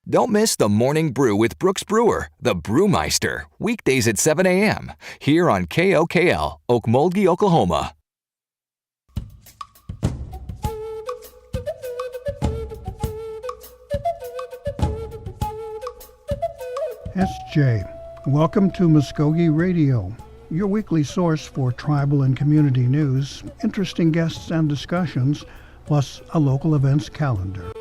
Don't miss the Morning Brew with Brooks Brewer, the Brewmeister, weekdays at 7 a.m. here on KOKL, Okmulgee, Oklahoma. SJ, welcome to Mvskoke Radio, your weekly source for tribal and community news, interesting guests and discussions, plus a local events calendar.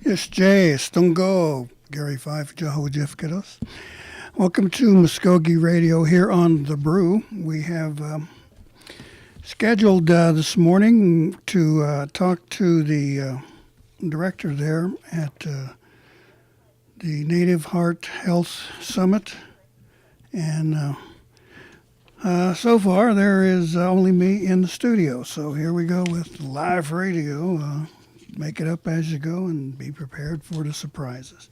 SJ, Stungo, Gary Fife, Jahojifkados. Welcome to Mvskoke Radio here on The Brew. We have scheduled this morning to talk to the director there at the Native Heart Health Summit. And so far there is only me in the studio. So here we go with live radio. Make it up as you go and be prepared for the surprises.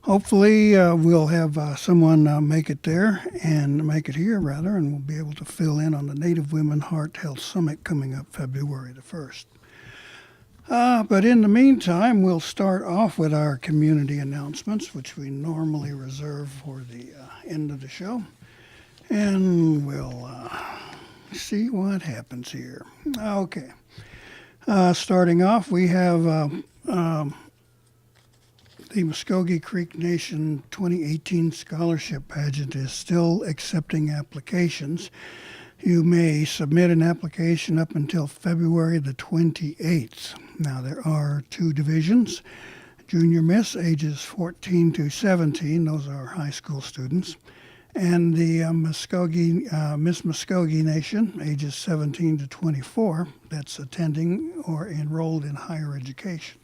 Hopefully we'll have someone make it there and make it here, rather, and we'll be able to fill in on the Native Women Heart Health Summit coming up February the 1st. But in the meantime, we'll start off with our community announcements, which we normally reserve for the end of the show. And we'll see what happens here. Okay. Starting off, we have the Mvskoke Creek Nation 2018 Scholarship Pageant is still accepting applications. You may submit an application up until February the 28th. Now, there are two divisions. Junior Miss, ages 14 to 17, those are high school students. And the Miss Mvskoke Nation, ages 17 to 24, that's attending or enrolled in higher education.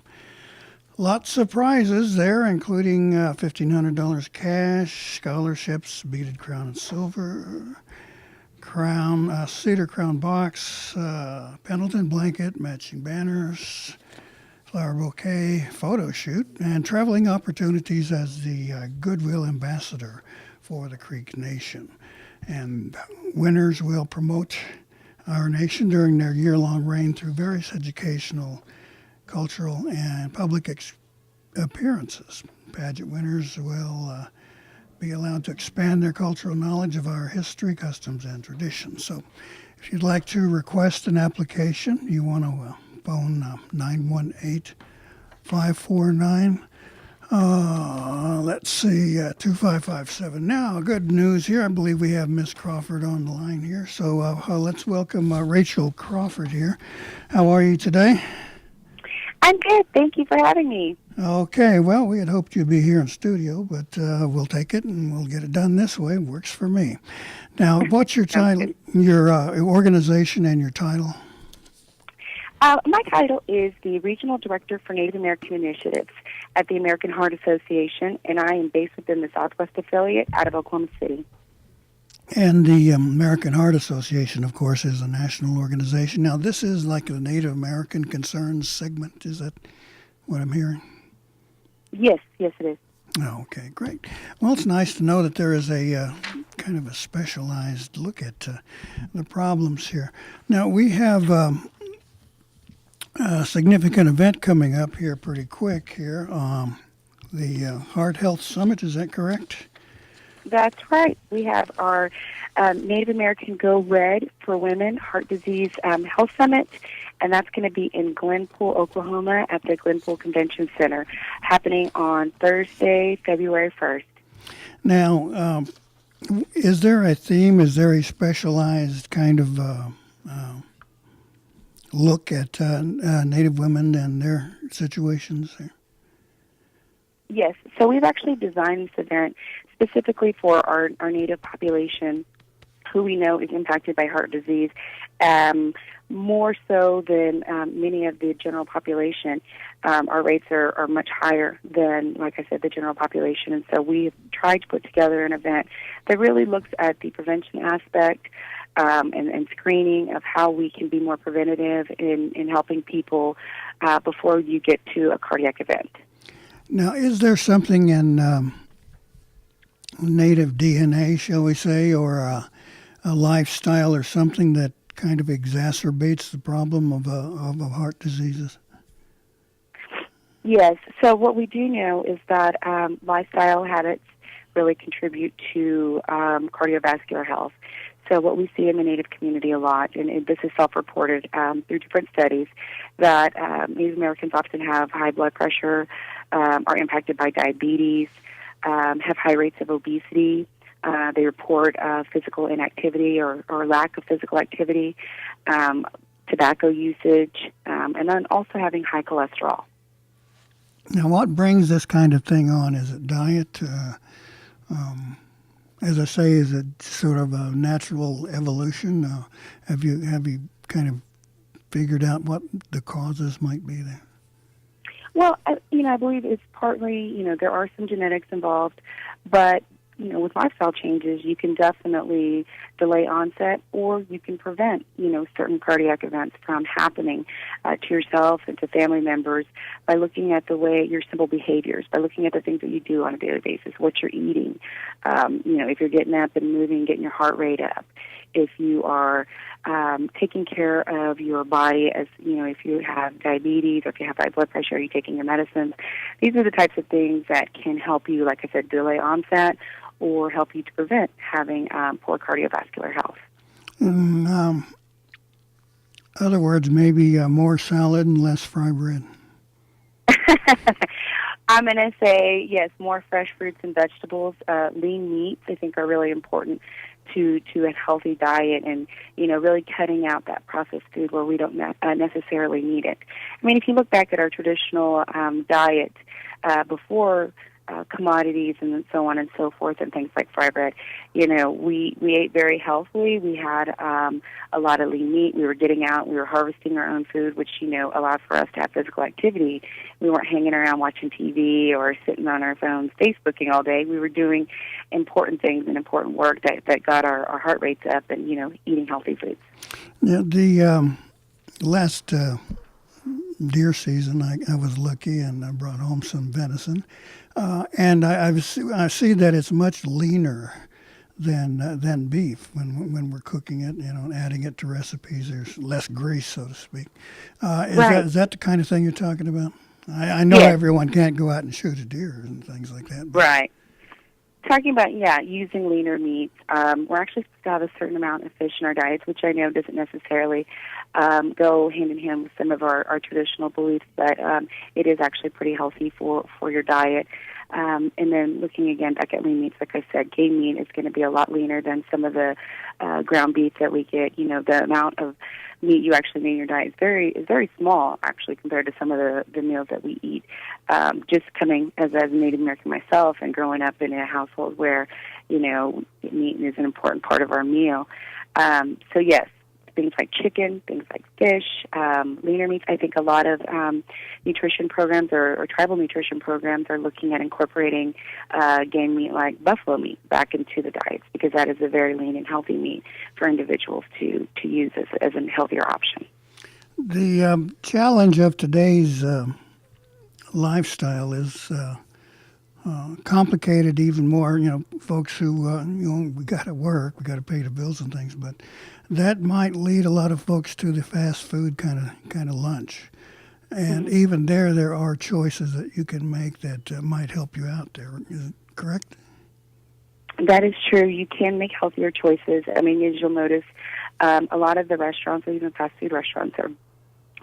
Lots of prizes there, including $1,500 cash, scholarships, beaded crown and silver, crown, cedar crown box, Pendleton blanket, matching banners, flower bouquet, photo shoot, and traveling opportunities as the Goodwill Ambassador for the Creek Nation. And winners will promote our nation during their year-long reign through various educational, cultural, and public appearances. Pageant winners will be allowed to expand their cultural knowledge of our history, customs, and traditions. So if you'd like to request an application, you want to phone 918-549 let's see, 2557. Now, good news here. I believe we have Miss Crawford on the line here. So let's welcome Rachel Crawford here. How are you today? I'm good. Thank you for having me. Okay. Well, we had hoped you'd be here in studio, but we'll take it and we'll get it done this way. Works for me. Now, what's your title, your organization and your title? My title is the Regional Director for Native American Initiatives at the American Heart Association, and I am based within the Southwest affiliate out of Oklahoma City. And the American Heart Association, of course, is a national organization. Now, this is like the Native American Concerns segment. Is that what I'm hearing? Yes, it is. Oh, okay, great. Well, it's nice to know that there is a kind of a specialized look at the problems here. Now, we have a significant event coming up here pretty quick here. The Heart Health Summit, is that correct? That's right. We have our Native American Go Red for Women Heart Disease Health Summit, and that's going to be in Glenpool, Oklahoma at the Glenpool Convention Center, happening on Thursday, February 1st. Now, is there a theme? Is there a specialized kind of look at Native women and their situations there? Yes. So we've actually designed this event specifically for our Native population, who we know is impacted by heart disease, more so than many of the general population. Our rates are much higher than, like I said, the general population. And so we've tried to put together an event that really looks at the prevention aspect, and screening of how we can be more preventative in helping people before you get to a cardiac event. Now, is there something in native DNA, shall we say, or a lifestyle or something that kind of exacerbates the problem of heart diseases? Yes. So what we do know is that lifestyle habits really contribute to cardiovascular health. So what we see in the Native community a lot, and this is self-reported through different studies, that Native Americans often have high blood pressure, are impacted by diabetes, have high rates of obesity. They report physical inactivity or lack of physical activity, tobacco usage, and then also having high cholesterol. Now, what brings this kind of thing on? Is it diet? As I say, is it sort of a natural evolution? Have you kind of figured out what the causes might be there? Well, I believe it's partly, there are some genetics involved, but with lifestyle changes, you can definitely delay onset, or you can prevent, certain cardiac events from happening to yourself and to family members by looking at your simple behaviors, by looking at the things that you do on a daily basis, what you're eating, if you're getting up and moving, getting your heart rate up, if you are taking care of your body, as if you have diabetes or if you have high blood pressure, are you taking your medicines? These are the types of things that can help you, like I said, delay onset or help you to prevent having poor cardiovascular health. In other words, maybe more salad and less fry bread. I'm going to say, yes, more fresh fruits and vegetables. Lean meats, I think, are really important to a healthy diet, and, really cutting out that processed food where we don't necessarily need it. I mean, if you look back at our traditional diet before commodities and so on and so forth, and things like fry bread, we ate very healthily. We had a lot of lean meat. We were getting out. We were harvesting our own food, which, allowed for us to have physical activity. We weren't hanging around watching TV or sitting on our phones Facebooking all day. We were doing important things and important work that got our heart rates up and, eating healthy foods. Now, the last deer season, I was lucky and I brought home some venison. And I see that it's much leaner than beef when we're cooking it, and adding it to recipes. There's less grease, so to speak. Is that the kind of thing you're talking about? I know everyone can't go out and shoot a deer and things like that. Right. Talking about, using leaner meats, we're actually supposed to have a certain amount of fish in our diets, which I know doesn't necessarily go hand in hand with some of our traditional beliefs, but it is actually pretty healthy for your diet. And then looking again back at lean meats, like I said, game meat is going to be a lot leaner than some of the ground beef that we get. The amount of meat you actually need in your diet is very small, actually, compared to some of the meals that we eat. Just coming as a Native American myself and growing up in a household where, meat is an important part of our meal. So yes, things like chicken, things like fish, leaner meats. I think a lot of nutrition programs or tribal nutrition programs are looking at incorporating game meat like buffalo meat back into the diets, because that is a very lean and healthy meat for individuals to use as a healthier option. The challenge of today's lifestyle is complicated even more. Folks who, we got to work, we got to pay the bills and things, but that might lead a lot of folks to the fast food kind of lunch. And even there are choices that you can make that might help you out there. Is it correct? That is true. You can make healthier choices. I mean, as you'll notice, a lot of the restaurants, or even fast food restaurants, are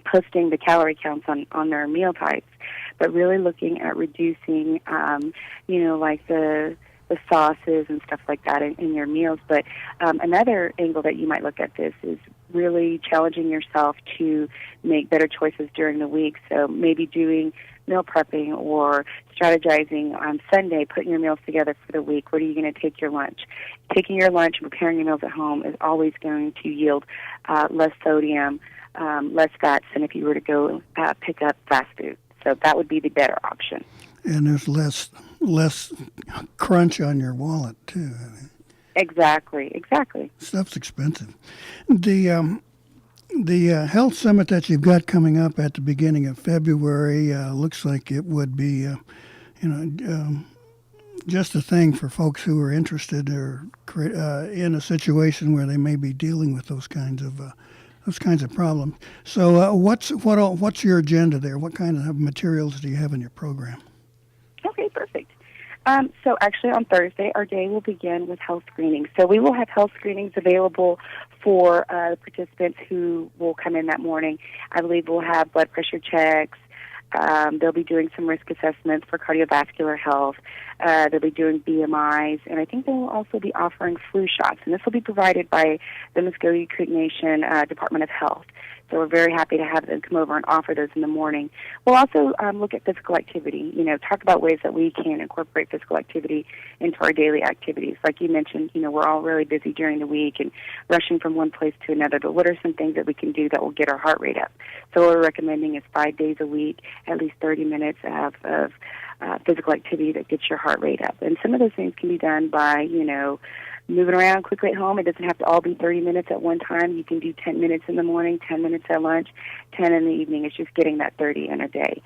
posting the calorie counts on their meal types, but really looking at reducing, like the sauces and stuff like that in your meals. But another angle that you might look at this is really challenging yourself to make better choices during the week. So maybe doing meal prepping or strategizing on Sunday, putting your meals together for the week. Where are you going to take your lunch? Taking your lunch and preparing your meals at home is always going to yield less sodium, less fats than if you were to go pick up fast food. So that would be the better option. And there's less crunch on your wallet too. Exactly. Stuff's expensive. The health summit that you've got coming up at the beginning of February looks like it would be, just a thing for folks who are interested or in a situation where they may be dealing with those kinds of problems. So, what's your agenda there? What kind of materials do you have in your program? Okay, perfect. So actually on Thursday, our day will begin with health screenings. So we will have health screenings available for participants who will come in that morning. I believe we'll have blood pressure checks. They'll be doing some risk assessments for cardiovascular health. They'll be doing BMIs, and I think they will also be offering flu shots. And this will be provided by the Mvskoke Nation Department of Health. So we're very happy to have them come over and offer those in the morning. We'll also look at physical activity, talk about ways that we can incorporate physical activity into our daily activities. Like you mentioned, we're all really busy during the week and rushing from one place to another, but what are some things that we can do that will get our heart rate up? So what we're recommending is 5 days a week, at least 30 minutes of physical activity that gets your heart rate up. And some of those things can be done by, moving around quickly at home. It doesn't have to all be 30 minutes at one time. You can do 10 minutes in the morning, 10 minutes at lunch, 10 in the evening. It's just getting that 30 in a day.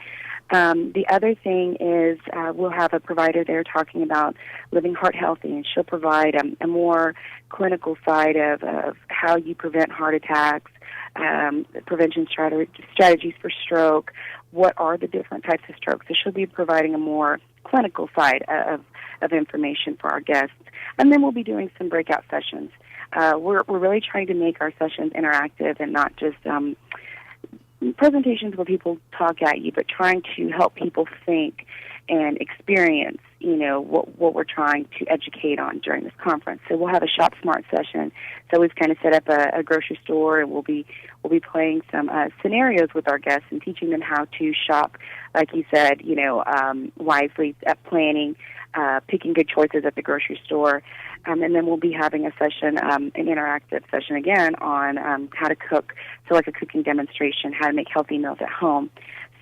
The other thing is we'll have a provider there talking about living heart healthy, and she'll provide a more clinical side of how you prevent heart attacks, prevention strategies for stroke, what are the different types of strokes. So she'll be providing a more clinical side of information for our guests. And then we'll be doing some breakout sessions. We're really trying to make our sessions interactive and not just presentations where people talk at you, but trying to help people think and experience, what we're trying to educate on during this conference. So we'll have a Shop Smart session. So we've kind of set up a grocery store, and we'll be playing some scenarios with our guests and teaching them how to shop, like you said, wisely, at planning, picking good choices at the grocery store. And then we'll be having a session, an interactive session again on how to cook, so like a cooking demonstration, how to make healthy meals at home.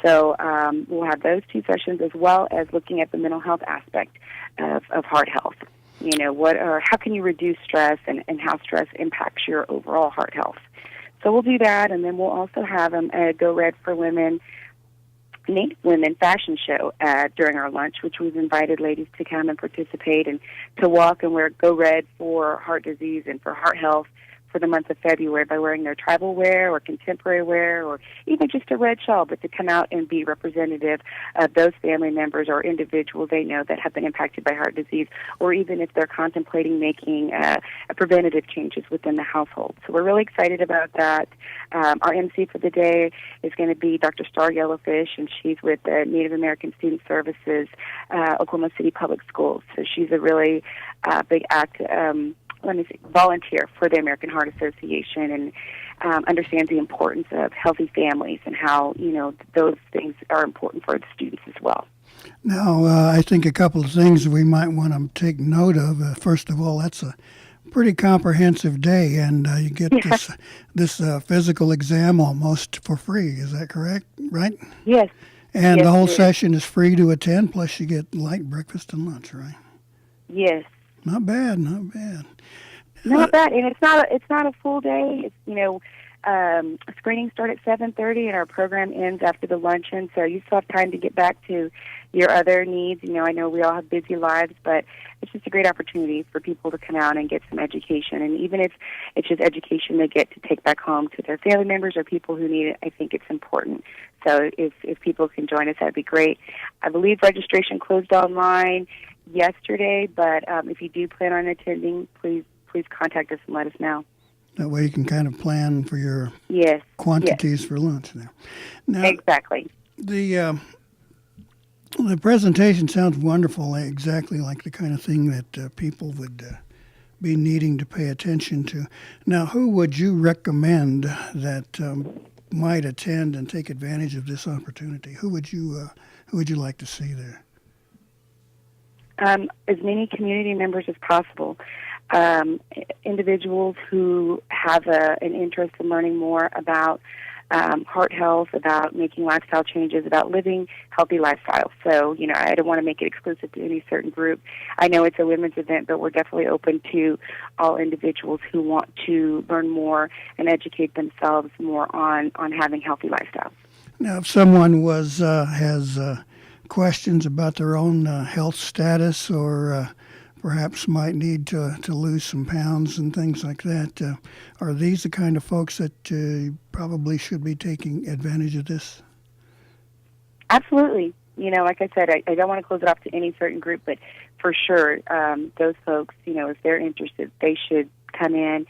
So we'll have those two sessions, as well as looking at the mental health aspect of heart health. How can you reduce stress and how stress impacts your overall heart health. So we'll do that, and then we'll also have a Go Red for Women, Native Women fashion show during our lunch, which we've invited ladies to come and participate and to walk and wear Go Red for heart disease and for heart health for the month of February by wearing their tribal wear or contemporary wear or even just a red shawl, but to come out and be representative of those family members or individuals they know that have been impacted by heart disease, or even if they're contemplating making preventative changes within the household. So we're really excited about that. Our MC for the day is going to be Dr. Star Yellowfish, and she's with the Native American Student Services, Oklahoma City Public Schools. So she's a really big volunteer for the American Heart Association, and understands the importance of healthy families and how, those things are important for the students as well. Now, I think a couple of things we might want to take note of. First of all, that's a pretty comprehensive day, and you get this physical exam almost for free. Is that correct? Right? Yes. And the whole session is free to attend, plus you get light breakfast and lunch, right? Yes. Not bad. Not bad, and it's not a full day. It's screenings start at 7:30, and our program ends after the luncheon. So you still have time to get back to your other needs. I know we all have busy lives, but it's just a great opportunity for people to come out and get some education. And even if it's just education they get to take back home to their family members or people who need it, I think it's important. So if people can join us, that'd be great. I believe registration closed online yesterday, but if you do plan on attending, please contact us and let us know. That way you can kind of plan for your quantities for lunch there. Now, exactly. The presentation sounds wonderful, exactly like the kind of thing that people would be needing to pay attention to. Now, who would you recommend that might attend and take advantage of this opportunity? Who would you like to see there? As many community members as possible. Individuals who have an interest in learning more about heart health, about making lifestyle changes, about living healthy lifestyles. So, I don't want to make it exclusive to any certain group. I know it's a women's event, but we're definitely open to all individuals who want to learn more and educate themselves more on having healthy lifestyles. Now, if someone has questions about their own health status, or perhaps might need to lose some pounds and things like that, are these the kind of folks that probably should be taking advantage of this? Absolutely. Like I said, I don't want to close it off to any certain group, but for sure, those folks, if they're interested, they should come in,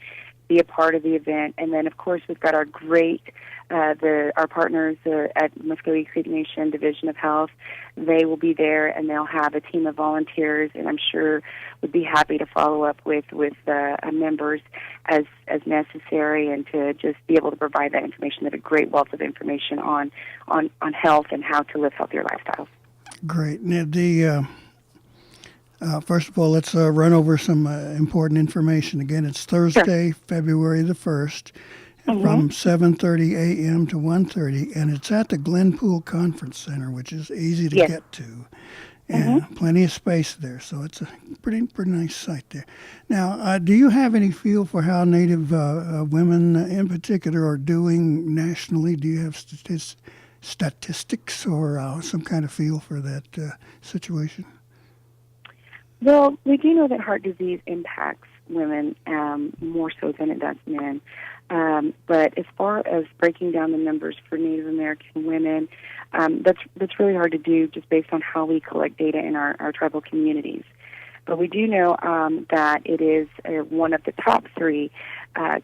be a part of the event. And then, of course, we've got our great, our partners at Mvskoke Creation Division of Health. They will be there, and they'll have a team of volunteers, and I'm sure would be happy to follow up with members as necessary, and to just be able to provide that information. They have a great wealth of information on health and how to live healthier lifestyles. Great. Now, first of all, let's run over some important information. Again, it's Thursday, sure, February the 1st, from 7:30 a.m. to 1:30, and it's at the Glenpool Conference Center, which is easy to get to, and plenty of space there. So it's a pretty nice site there. Now, do you have any feel for how Native women in particular are doing nationally? Do you have statistics or some kind of feel for that situation? Well, we do know that heart disease impacts women more so than it does men. But as far as breaking down the numbers for Native American women, that's really hard to do just based on how we collect data in our tribal communities. But we do know that it is one of the top 3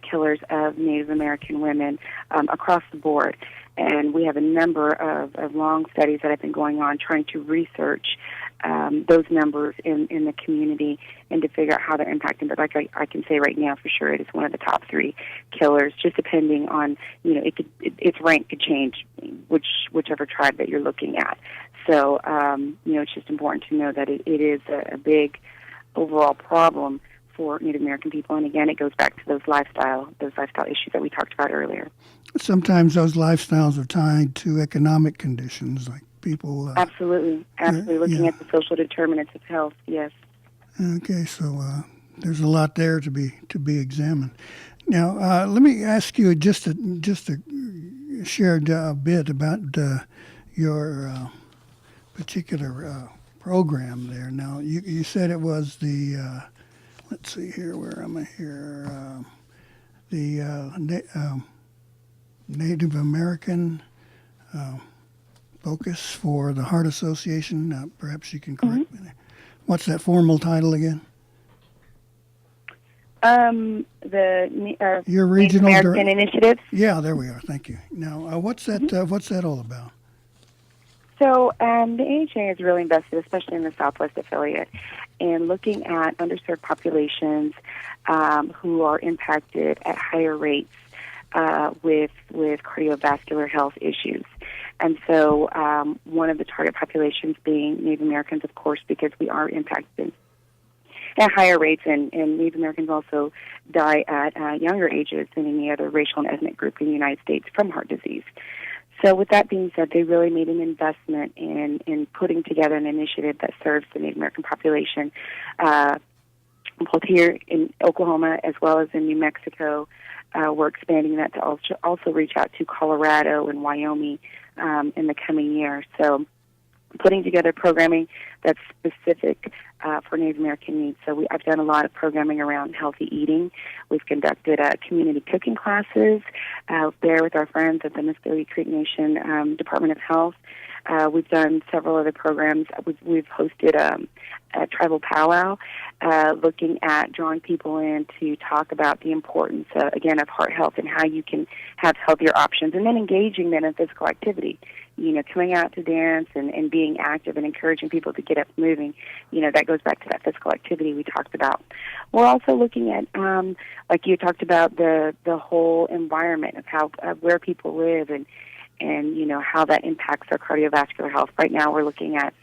killers of Native American women across the board. And we have a number of long studies that have been going on trying to research those numbers in the community and to figure out how they're impacting. But like I can say right now for sure, it is one of the top 3 killers, just depending on, its rank could change whichever tribe that you're looking at. So, it's just important to know that it is a big overall problem for Native American people. And again, it goes back to those lifestyle issues that we talked about earlier. Sometimes those lifestyles are tied to economic conditions, like people... Absolutely. Looking at the social determinants of health, yes. Okay, so there's a lot there to be examined. Now, let me ask you just to share a bit about your particular program there. Now, you said it was the... let's see here, where am I here? The Native American focus for the Heart Association. Perhaps you can correct me there. What's that formal title again? Your regional Native American Initiatives. Yeah, there we are. Thank you. Now, what's that? What's that all about? So the AHA is really invested, especially in the Southwest affiliate, in looking at underserved populations who are impacted at higher rates with cardiovascular health issues. And so one of the target populations being Native Americans, of course, because we are impacted at higher rates, and Native Americans also die at younger ages than any other racial and ethnic group in the United States from heart disease. So with that being said, they really made an investment in putting together an initiative that serves the Native American population, both here in Oklahoma as well as in New Mexico. We're expanding that to also reach out to Colorado and Wyoming in the coming year. So putting together programming that's specific for Native American needs. So I've done a lot of programming around healthy eating. We've conducted community cooking classes there with our friends at the Mvskoke Creation Department of Health. We've done several other programs. We've hosted a tribal powwow, looking at drawing people in to talk about the importance, again, of heart health and how you can have healthier options, and then engaging them in physical activity. Coming out to dance and being active and encouraging people to get up moving. That goes back to that physical activity we talked about. We're also looking at, like you talked about, the whole environment of how where people live and how that impacts our cardiovascular health. Right now we're looking at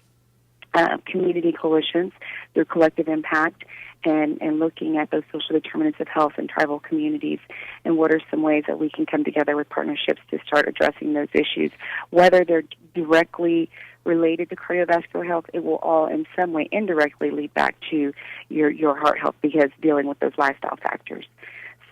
community coalitions through collective impact, and looking at those social determinants of health in tribal communities, and what are some ways that we can come together with partnerships to start addressing those issues. Whether they're directly related to cardiovascular health, it will all in some way indirectly lead back to your heart health, because dealing with those lifestyle factors.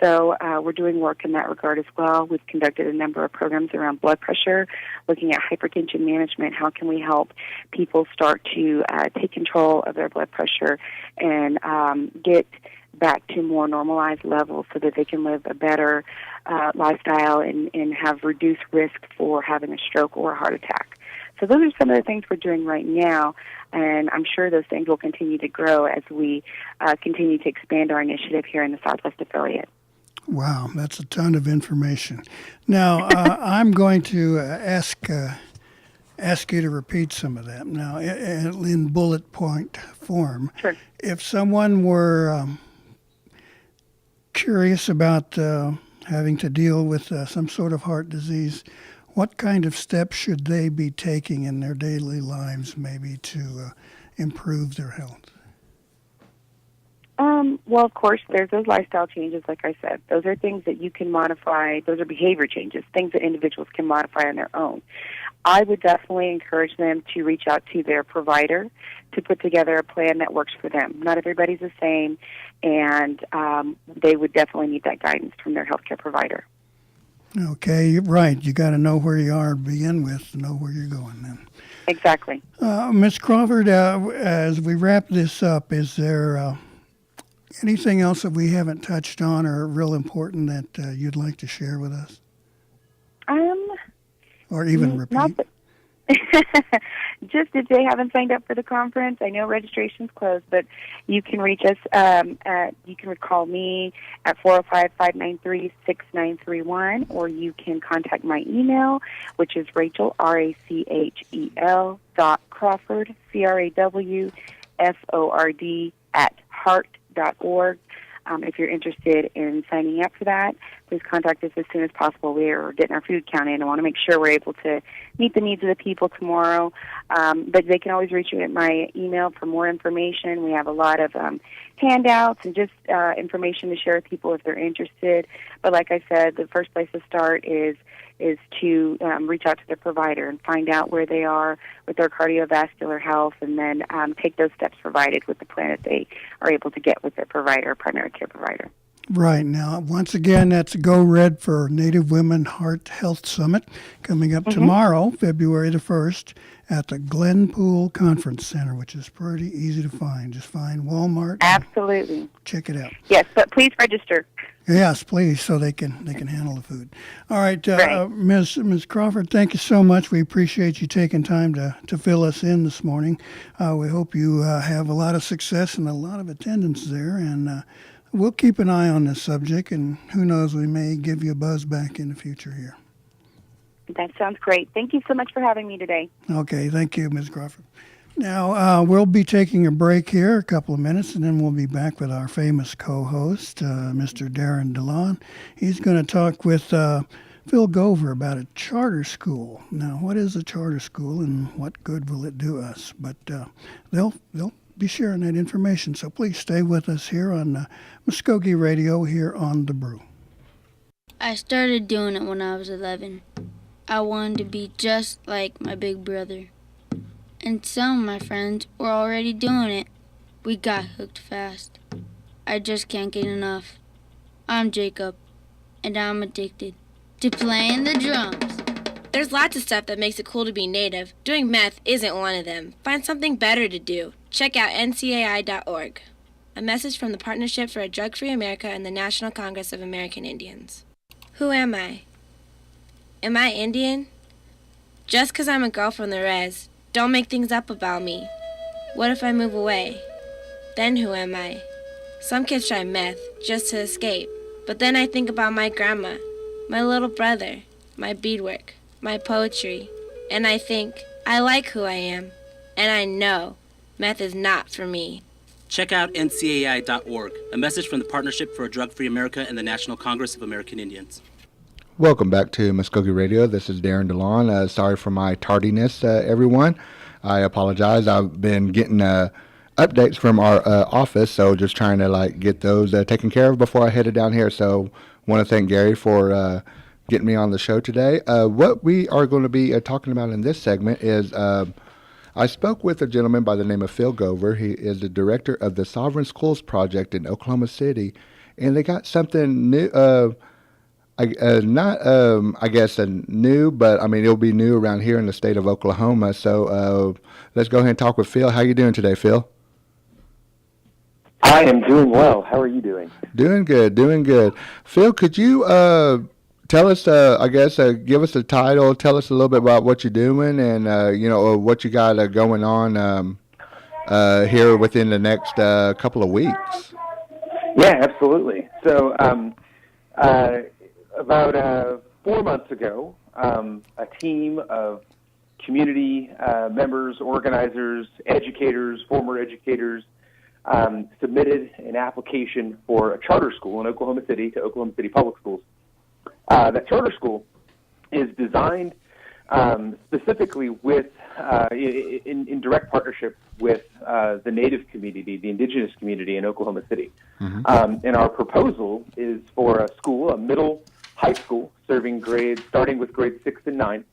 So we're doing work in that regard as well. We've conducted a number of programs around blood pressure, looking at hypertension management. How can we help people start to take control of their blood pressure and get back to more normalized levels so that they can live a better lifestyle and have reduced risk for having a stroke or a heart attack. So those are some of the things we're doing right now, and I'm sure those things will continue to grow as we continue to expand our initiative here in the Southwest Affiliate. Wow, that's a ton of information. Now, I'm going to ask you to repeat some of that. Now, in bullet point form, Sure. If someone were curious about having to deal with some sort of heart disease, what kind of steps should they be taking in their daily lives, maybe to improve their health? Well, of course, there's those lifestyle changes, like I said. Those are things that you can modify. Those are behavior changes, things that individuals can modify on their own. I would definitely encourage them to reach out to their provider to put together a plan that works for them. Not everybody's the same, and they would definitely need that guidance from their healthcare provider. Okay, you're right. You got to know where you are to begin with, to know where you're going then. Exactly. Ms. Crawford, as we wrap this up, is there anything else that we haven't touched on or real important that you'd like to share with us? Or even repeat? Just if they haven't signed up for the conference, I know registration's closed, but you can reach us. You can call me at 405-593-6931, or you can contact my email, which is Rachel, RACHEL, Crawford, CRAWFORD, @heart.org. If you're interested in signing up for that, please contact us as soon as possible. We are getting our food count in. I want to make sure we're able to meet the needs of the people tomorrow. But they can always reach me at my email for more information. We have a lot of handouts and just information to share with people if they're interested. But like I said, the first place to start is to reach out to their provider and find out where they are with their cardiovascular health, and then take those steps provided with the plan that they are able to get with their provider, primary care provider. Right. Now, once again, that's Go Red for Native Women Heart Health Summit coming up tomorrow, February the 1st, at the Glenpool Conference Center, which is pretty easy to find. Just find Walmart. Absolutely. Check it out. Yes, but please register. Yes, please, so they can handle the food. All right, Ms. Crawford, thank you so much. We appreciate you taking time to fill us in this morning. We hope you have a lot of success and a lot of attendance there, and we'll keep an eye on this subject, and who knows, we may give you a buzz back in the future here. That sounds great. Thank you so much for having me today. Okay, thank you, Ms. Crawford. Now, we'll be taking a break here, a couple of minutes, and then we'll be back with our famous co-host, Mr. Darren DeLon. He's going to talk with Phil Gover about a charter school. Now, what is a charter school and what good will it do us? But they'll be sharing that information, so please stay with us here on Mvskoke Radio here on The Brew. I started doing it when I was 11. I wanted to be just like my big brother. And some of my friends were already doing it. We got hooked fast. I just can't get enough. I'm Jacob, and I'm addicted to playing the drums. There's lots of stuff that makes it cool to be Native. Doing meth isn't one of them. Find something better to do. Check out ncai.org. A message from the Partnership for a Drug-Free America and the National Congress of American Indians. Who am I? Am I Indian? Just 'cause I'm a girl from the res, don't make things up about me. What if I move away? Then who am I? Some kids try meth just to escape. But then I think about my grandma, my little brother, my beadwork, my poetry, and I think, I like who I am. And I know meth is not for me. Check out ncai.org, a message from the Partnership for a Drug-Free America and the National Congress of American Indians. Welcome back to Mvskoke Radio. This is Darren DeLon. Sorry for my tardiness, everyone. I apologize. I've been getting updates from our office, so just trying to get those taken care of before I headed down here. So want to thank Gary for getting me on the show today. What we are going to be talking about in this segment is I spoke with a gentleman by the name of Phil Gover. He is the director of the Sovereign Schools Project in Oklahoma City, and they got something new. I guess new, but I mean it'll be new around here in the state of Oklahoma. So let's go ahead and talk with Phil. How you doing today, Phil? I am doing well. How are you doing? Doing good. Phil, could you tell us, give us a title, tell us a little bit about what you're doing and, what you got going on here within the next couple of weeks. Yeah, absolutely. So about 4 months ago, a team of community members, organizers, educators, former educators, submitted an application for a charter school in Oklahoma City to Oklahoma City Public Schools. That charter school is designed specifically with, in direct partnership with the Native community, the indigenous community in Oklahoma City. Mm-hmm. And our proposal is for a school, a middle high school, starting with grades 6 and 9,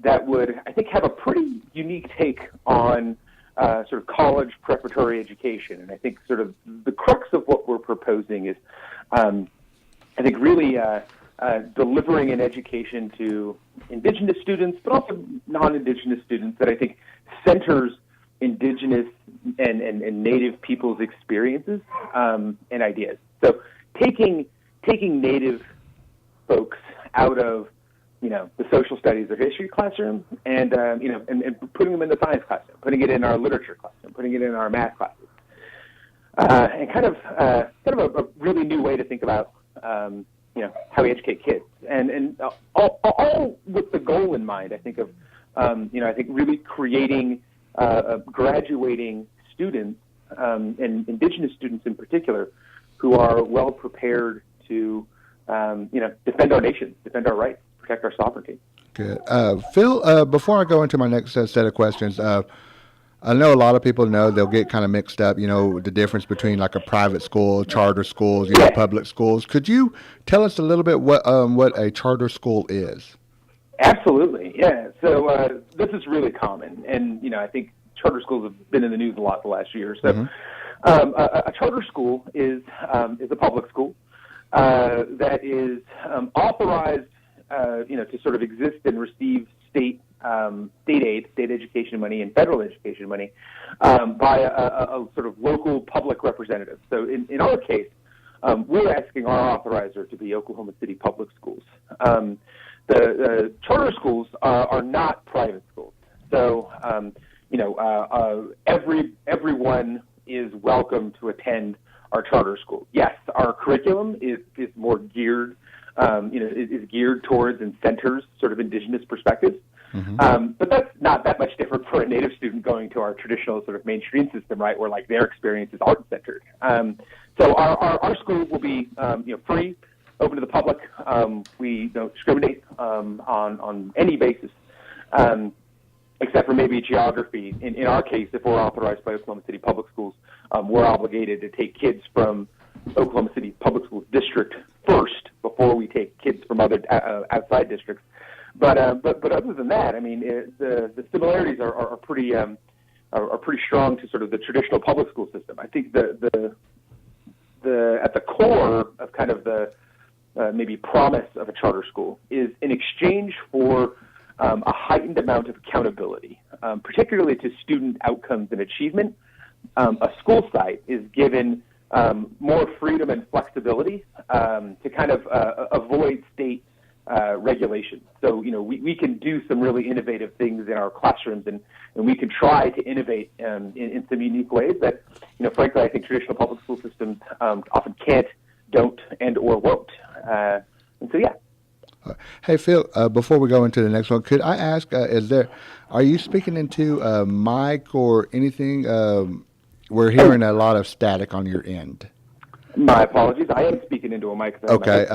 that would, I think, have a pretty unique take on sort of college preparatory education. And I think sort of the crux of what we're proposing is, I think, really delivering an education to indigenous students, but also non-indigenous students that I think centers indigenous and native people's experiences and ideas. So taking native folks out of the social studies or history classroom, and and putting them in the science classroom, putting it in our literature classroom, putting it in our math classes, and kind of a really new way to think about how we educate kids, and all with the goal in mind. I think of I think really creating graduating students and indigenous students in particular who are well prepared to defend our nation, defend our rights, protect our sovereignty. Good. Phil, before I go into my next set of questions, I know a lot of people know they'll get kind of mixed up, the difference between like a private school, charter schools, public schools. Could you tell us a little bit what a charter school is? Absolutely, yeah. So this is really common, and I think charter schools have been in the news a lot the last year. So mm-hmm. A charter school is a public school that is authorized, to sort of exist and receive state aid, state education money, and federal education money by a sort of local public representative. So in our case, we're asking our authorizer to be Oklahoma City Public Schools. The charter schools are not private schools. So everyone is welcome to attend our charter school. Yes, our curriculum is more geared, is geared towards and centers sort of indigenous perspectives. Mm-hmm. But that's not that much different for a Native student going to our traditional sort of mainstream system, right, where like their experience is art-centered. So our school will be free, open to the public. We don't discriminate on any basis, except for maybe geography. In our case, if we're authorized by Oklahoma City Public Schools, we're obligated to take kids from Oklahoma City Public Schools district first before we take kids from other outside districts. But other than that, I mean, the similarities are pretty strong to sort of the traditional public school system. I think the at the core of kind of the maybe promise of a charter school is in exchange for a heightened amount of accountability, particularly to student outcomes and achievement. A school site is given more freedom and flexibility to kind of avoid state regulation. So, we can do some really innovative things in our classrooms, and we can try to innovate in some unique ways that, frankly, I think traditional public school systems often can't, don't, and or won't. And so, yeah. Hey, Phil, before we go into the next one, could I ask, are you speaking into a mic or anything? We're hearing a lot of static on your end. My apologies. I am speaking into a mic. Okay.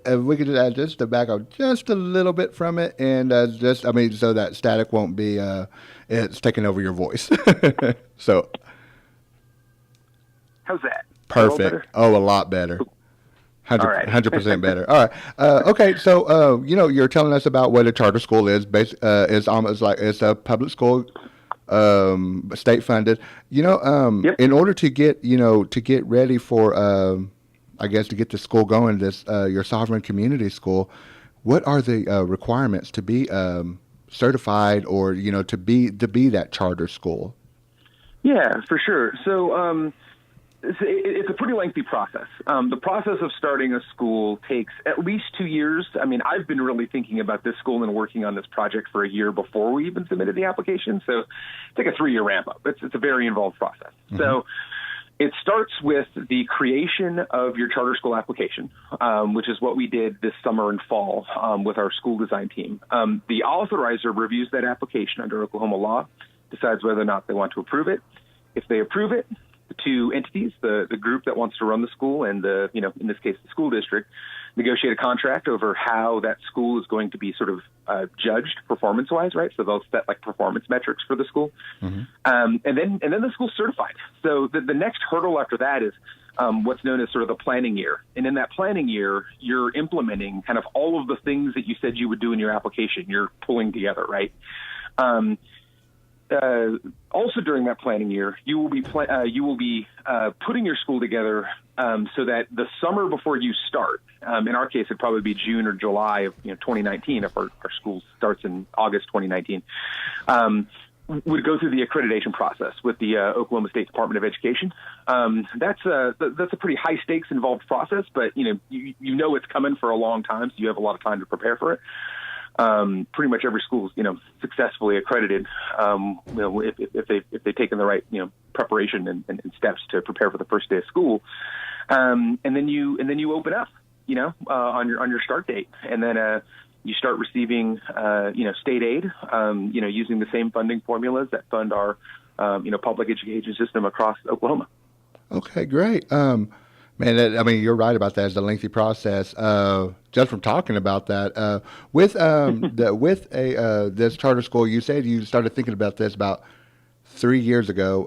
If we could add just to back up just a little bit from it, and so that static won't be it's taking over your voice. So. How's that? Perfect. A lot better. 100% better. All right. Okay. So, you're telling us about what a charter school is. It's almost like it's a public school, state funded. Yep. In order to get ready for, I guess, to get the school going, your sovereign community school, what are the requirements to be certified or to be that charter school? Yeah, for sure. So. It's a pretty lengthy process. The process of starting a school takes at least 2 years. I mean, I've been really thinking about this school and working on this project for a year before we even submitted the application. So it's like a 3-year ramp up. It's a very involved process. Mm-hmm. So it starts with the creation of your charter school application, which is what we did this summer and fall with our school design team. The authorizer reviews that application under Oklahoma law, decides whether or not they want to approve it. If they approve it, the two entities, the group that wants to run the school and in this case, the school district, negotiate a contract over how that school is going to be sort of judged performance-wise, right? So they'll set like performance metrics for the school. Mm-hmm. And then the school's certified. So the next hurdle after that is what's known as sort of the planning year. And in that planning year, you're implementing kind of all of the things that you said you would do in your application. You're pulling together, right? Also during that planning year, you will be putting your school together so that the summer before you start, in our case, it'd probably be June or July of 2019 if our school starts in August 2019, would go through the accreditation process with the Oklahoma State Department of Education. That's a pretty high stakes involved process, but you know it's coming for a long time, so you have a lot of time to prepare for it. Pretty much every school is, successfully accredited, if they've taken the right, preparation and steps to prepare for the first day of school. And then you open up, on your start date, and then, you start receiving, state aid, using the same funding formulas that fund our, public education system across Oklahoma. Okay, great. Man, you're right about that. It's a lengthy process. Just from talking about that, with this charter school, you said you started thinking about this about 3 years ago,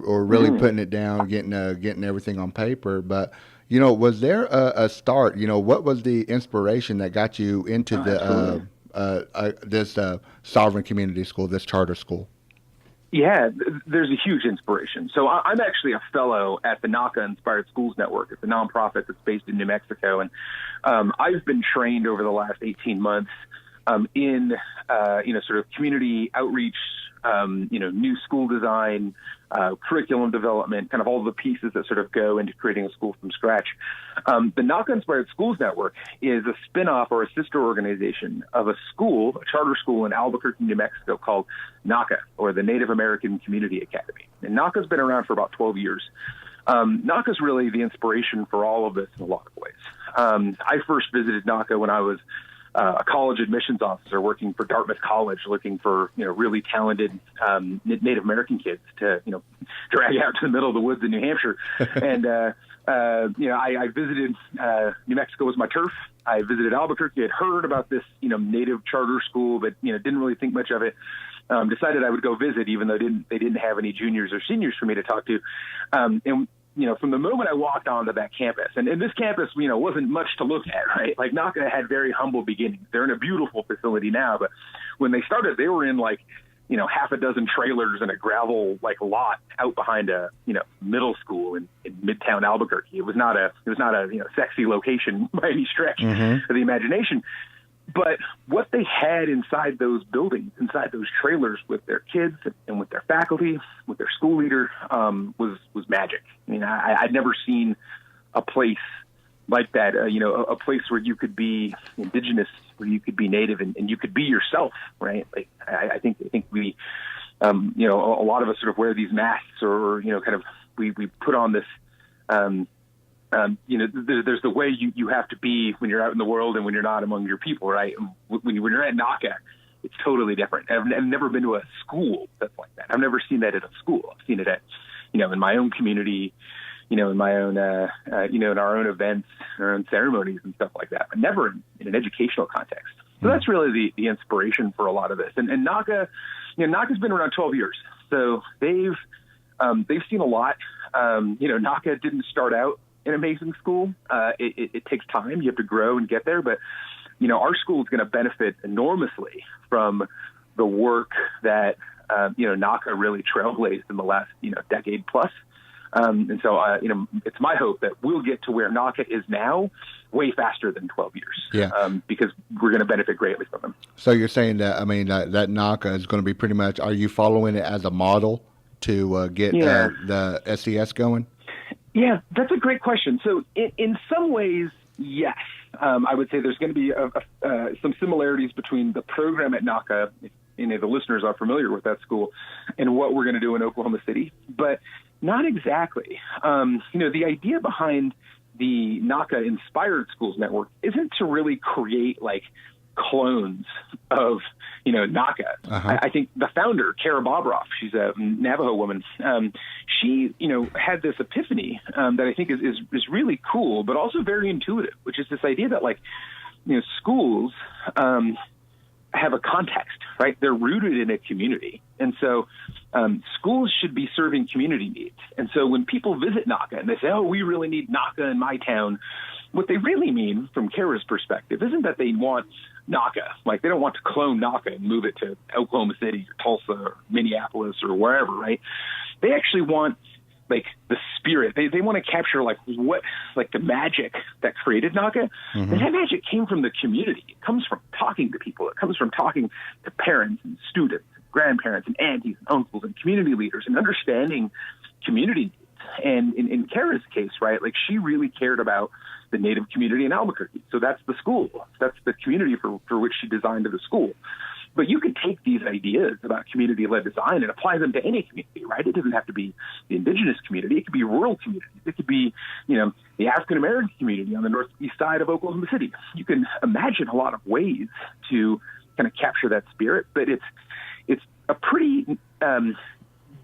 or really putting it down, getting everything on paper. But was there a start? What was the inspiration that got you into this sovereign community school, this charter school? Yeah, there's a huge inspiration. So I'm actually a fellow at the NACA Inspired Schools Network. It's a nonprofit that's based in New Mexico. And I've been trained over the last 18 months in, sort of community outreach, new school design, curriculum development, kind of all the pieces that sort of go into creating a school from scratch. The NACA Inspired Schools Network is a spinoff or a sister organization of a charter school in Albuquerque, New Mexico called NACA, or the Native American Community Academy. And NACA's been around for about 12 years. NACA's really the inspiration for all of this in a lot of ways. I first visited NACA when I was a college admissions officer working for Dartmouth College, looking for really talented Native American kids to drag out to the middle of the woods in New Hampshire. And I visited New Mexico was my turf. I visited Albuquerque. I'd heard about this Native charter school, but didn't really think much of it. Decided I would go visit, even though they didn't have any juniors or seniors for me to talk to. And from the moment I walked onto that campus, and this campus, wasn't much to look at, right? Like NACA had very humble beginnings. They're in a beautiful facility now, but when they started, they were in half a dozen trailers and a gravel lot out behind a middle school in Midtown Albuquerque. It was not a sexy location by any stretch of the imagination. But what they had inside those buildings, inside those trailers with their kids and with their faculty, with their school leader, was magic. I mean, I'd never seen a place like that, a place where you could be indigenous, where you could be Native and you could be yourself, right? Like, I think we, a lot of us sort of wear these masks or kind of, we put on this, there's the way you have to be when you're out in the world and when you're not among your people, right? When you're at NACA, it's totally different. I've never been to a school that's like that. I've never seen that at a school. I've seen it at, in my own community, in my own, in our own events, our own ceremonies and stuff like that, but never in an educational context. So that's really the inspiration for a lot of this. And NACA, NACA's been around 12 years, so they've seen a lot. NACA didn't start out an amazing school. It takes time. You have to grow and get there. But, our school is going to benefit enormously from the work that, NACA really trailblazed in the last, decade plus. And so, it's my hope that we'll get to where NACA is now way faster than 12 years. Because we're going to benefit greatly from them. So you're saying that, that NACA is going to be pretty much, are you following it as a model to get the SES going? Yeah, that's a great question. So in some ways, yes. I would say there's going to be some similarities between the program at NACA, if any of the listeners are familiar with that school, and what we're going to do in Oklahoma City, but not exactly. The idea behind the NACA-inspired schools network isn't to really create, clones of, NACA. I think the founder, Kara Bobroff, she's a Navajo woman, she, had this epiphany that I think is really cool, but also very intuitive, which is this idea that, schools have a context, right? They're rooted in a community. And so schools should be serving community needs. And so when people visit NACA and they say, oh, we really need NACA in my town, what they really mean from Kara's perspective isn't that they want NACA. They don't want to clone NACA and move it to Oklahoma City or Tulsa or Minneapolis or wherever, right? They actually want the spirit. They want to capture the magic that created NACA. And that magic came from the community. It comes from talking to people. It comes from talking to parents and students, and grandparents and aunties and uncles and community leaders and understanding community needs. And in Kara's case, right, she really cared about the Native community in Albuquerque. So that's the school. That's the community for which she designed the school. But you can take these ideas about community-led design and apply them to any community, right? It doesn't have to be the indigenous community. It could be rural communities. It could be, the African-American community on the northeast side of Oklahoma City. You can imagine a lot of ways to kind of capture that spirit, but it's a pretty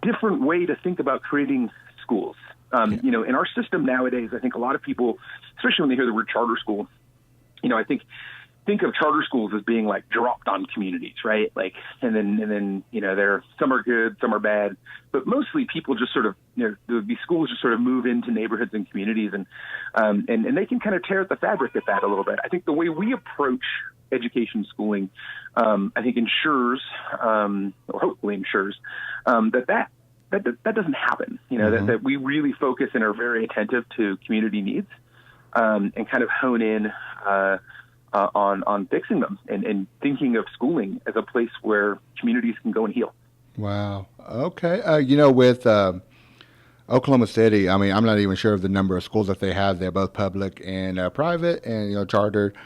different way to think about creating schools. In our system nowadays, I think a lot of people, especially when they hear the word charter school, I think of charter schools as being dropped on communities, right? And then they're, some are good, some are bad, but mostly people just sort of, these schools just sort of move into neighborhoods and communities and they can kind of tear at the fabric of that a little bit. I think the way we approach education schooling, I think ensures, or hopefully ensures, that doesn't happen, that we really focus and are very attentive to community needs, and kind of hone in, on fixing them and thinking of schooling as a place where communities can go and heal. Wow. Okay. With Oklahoma City, I'm not even sure of the number of schools that they have. They're both public and private and, chartered,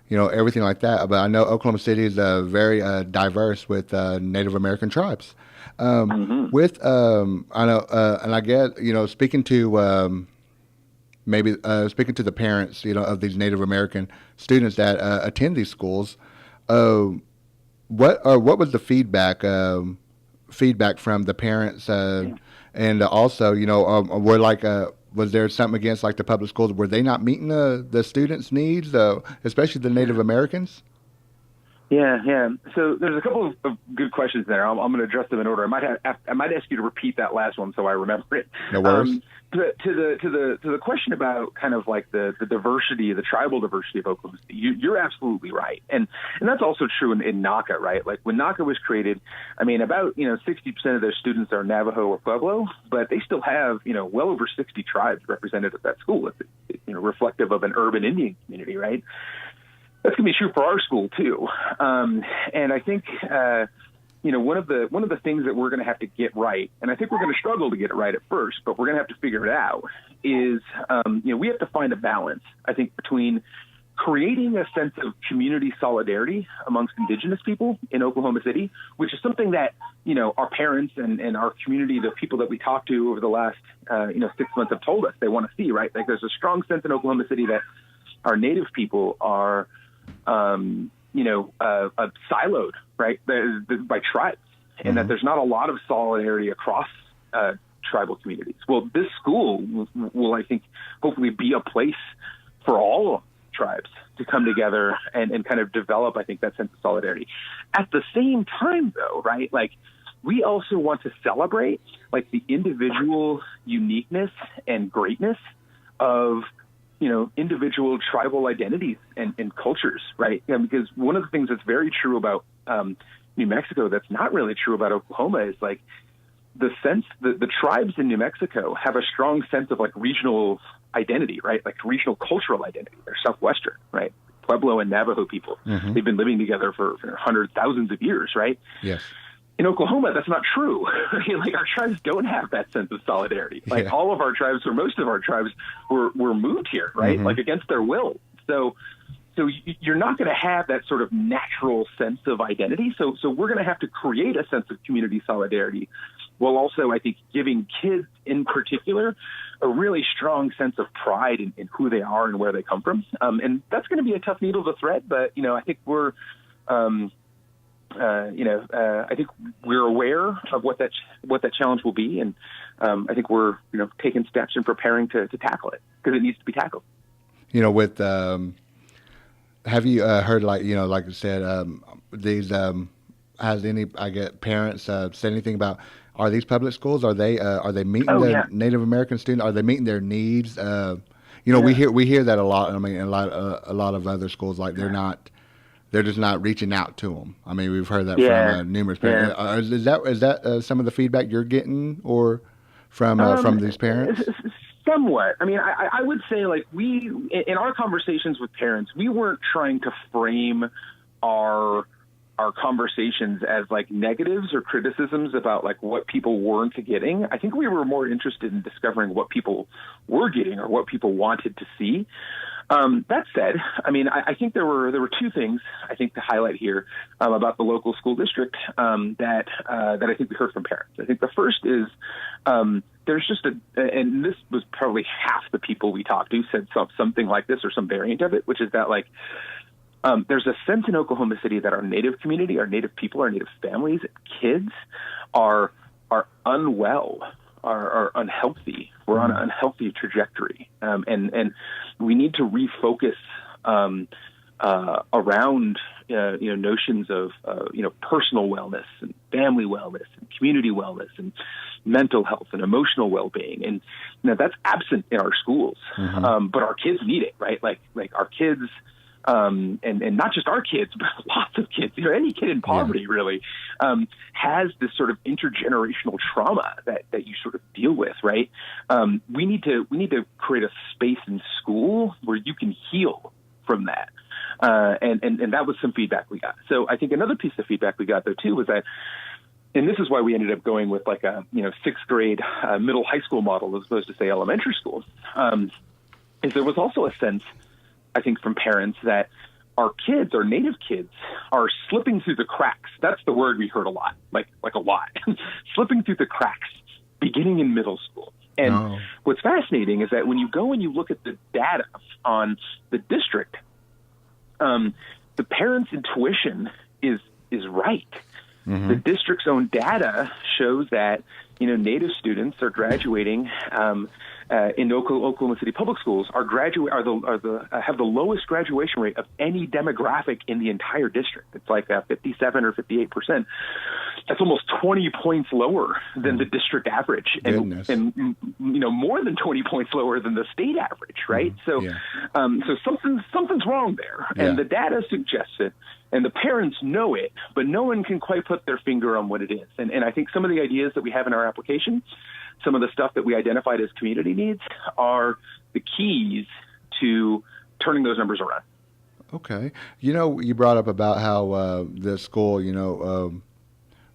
everything like that. But I know Oklahoma City is very diverse with Native American tribes. With, I know, and I get, speaking to speaking to the parents, of these Native American students that attend these schools, what was the feedback from the parents, and also, was there something against the public schools? Were they not meeting the students' needs, especially the Native Americans? Yeah. So there's a couple of good questions there. I'm going to address them in order. I might ask you to repeat that last one so I remember it. No worries. To the question about kind of the diversity, the tribal diversity of Oklahoma City, you're absolutely right, and that's also true in NACA, right? When NACA was created, about 60% of their students are Navajo or Pueblo, but they still have well over 60 tribes represented at that school. It's reflective of an urban Indian community, right? That's going to be true for our school too, and I think one of the things that we're going to have to get right, and I think we're going to struggle to get it right at first, but we're going to have to figure it out, is we have to find a balance, I think, between creating a sense of community solidarity amongst Indigenous people in Oklahoma City, which is something that our parents and our community, the people that we talked to over the last 6 months have told us they want to see, right? There's a strong sense in Oklahoma City that our Native people are siloed, right, by tribes, and that there's not a lot of solidarity across tribal communities. Well, this school will, I think, hopefully be a place for all tribes to come together and kind of develop, I think, that sense of solidarity. At the same time, though, right, like, we also want to celebrate, like, the individual uniqueness and greatness of, you know, individual tribal identities and cultures, right? Because one of the things that's very true about New Mexico that's not really true about Oklahoma is, like, the sense that the tribes in New Mexico have a strong sense of, like, regional identity, right? Like, regional cultural identity. They're Southwestern, right? Pueblo and Navajo people. Mm-hmm. They've been living together for hundreds, thousands of years, right? Yes. In Oklahoma, that's not true. Like, our tribes don't have that sense of solidarity. Like, all of our tribes, or most of our tribes, were moved here, right? Mm-hmm. Like, against their will. So you're not going to have that sort of natural sense of identity. So we're going to have to create a sense of community solidarity, while also, I think, giving kids in particular a really strong sense of pride in who they are and where they come from. And that's going to be a tough needle to thread, but, you know, I think we're I think we're aware of what that challenge will be, and I think we're, you know, taking steps and preparing to tackle it, because it needs to be tackled. You know, with have you heard, like, you know, like I said, these has any, I get, parents said anything about, are these public schools? Are they meeting the Native American students? Are they meeting their needs? You know, we hear that a lot. I mean, a lot of other schools, like, they're just not reaching out to them. I mean, we've heard that from numerous parents. Is that some of the feedback you're getting, or from these parents? Somewhat. I mean, I would say, like, we, in our conversations with parents, we weren't trying to frame our conversations as, like, negatives or criticisms about, like, what people weren't getting. I think we were more interested in discovering what people were getting or what people wanted to see. That said, I mean, I think there were two things, I think, to highlight here about the local school district that I think we heard from parents. I think the first is there's just and this was probably half the people we talked to said something like this, or some variant of it, which is that, like, there's a sense in Oklahoma City that our Native community, our Native people, our Native families, kids are unwell, are unhealthy. We're on an unhealthy trajectory, and we need to refocus around notions of personal wellness and family wellness and community wellness and mental health and emotional well-being, and that's absent in our schools. Mm-hmm. But our kids need it, right? Like our kids. And not just our kids, but lots of kids, any kid in poverty really, has this sort of intergenerational trauma that you sort of deal with, right? We need to create a space in school where you can heal from that. And that was some feedback we got. So I think another piece of feedback we got, though, too, was that, and this is why we ended up going with, like, a, sixth grade middle high school model as opposed to, say, elementary school, is there was also a sense, I think, from parents that our kids, our Native kids, are slipping through the cracks. That's the word we heard a lot, like a lot, slipping through the cracks beginning in middle school. And what's fascinating is that when you go and you look at the data on the district, the parents' intuition is right. Mm-hmm. The district's own data shows that, Native students are graduating in Oklahoma City public schools have the lowest graduation rate of any demographic in the entire district. It's like 57 or 58%. That's almost 20 points lower than the district average, and more than 20 points lower than the state average, right? So something's wrong there, and the data suggests it. And the parents know it, but no one can quite put their finger on what it is. And I think some of the ideas that we have in our application, some of the stuff that we identified as community needs, are the keys to turning those numbers around. Okay. You brought up about how the school,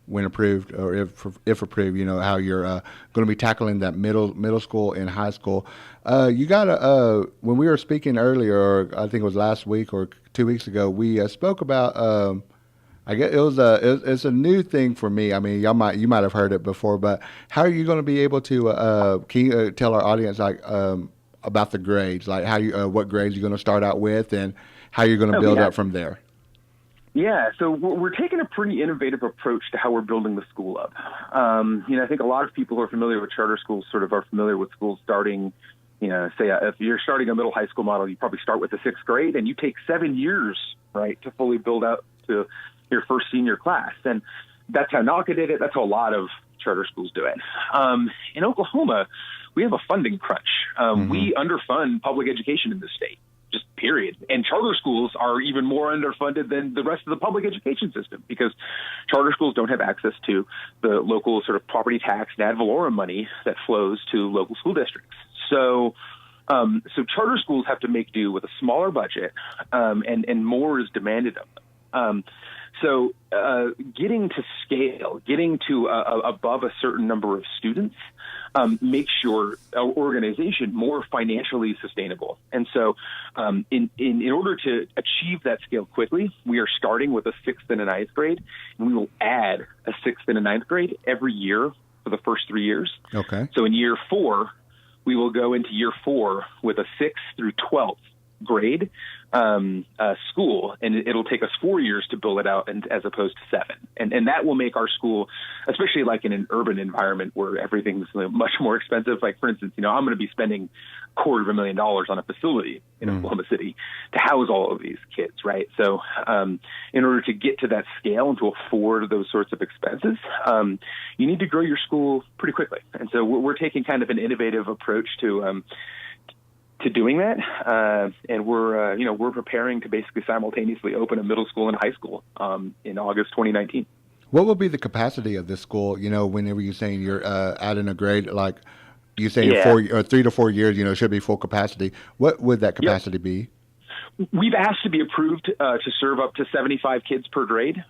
when approved, or if approved, how you're going to be tackling that middle school and high school. You got when we were speaking earlier, or I think it was last week or 2 weeks ago, we spoke about. I guess it's a new thing for me. I mean, you might have heard it before, but how are you going to be able to can you tell our audience, like, about the grades, like how what grades you're going to start out with, and how you're going to build up from there? Yeah, so we're taking a pretty innovative approach to how we're building the school up. I think a lot of people who are familiar with charter schools sort of are familiar with schools starting, say if you're starting a middle high school model, you probably start with the 6th grade, and you take 7 years, right, to fully build out to your first senior class. And that's how NACA did it. That's how a lot of charter schools do it. In Oklahoma, we have a funding crunch. We underfund public education in this state. Just period. And charter schools are even more underfunded than the rest of the public education system because charter schools don't have access to the local sort of property tax and ad valorem money that flows to local school districts. So charter schools have to make do with a smaller budget, and more is demanded of them. So getting to scale, getting to above a certain number of students makes your organization more financially sustainable. And so in order to achieve that scale quickly, we are starting with a 6th and a 9th grade, and we will add a 6th and a 9th grade every year for the first 3 years. Okay. So in year 4, we will go into year 4 with a 6th through 12th grade school, and it'll take us 4 years to build it out, and as opposed to 7. And that will make our school, especially like in an urban environment where everything's much more expensive. Like, for instance, I'm going to be spending $250,000 on a facility in Oklahoma City to house all of these kids, right? So in order to get to that scale and to afford those sorts of expenses, you need to grow your school pretty quickly. And so we're taking kind of an innovative approach to doing that, and we're preparing to basically simultaneously open a middle school and high school in August 2019. What will be the capacity of this school? Whenever you're saying you're adding a grade, like you say 3 to 4 years, it should be full capacity. What would that capacity be? We've asked to be approved to serve up to 75 kids per grade.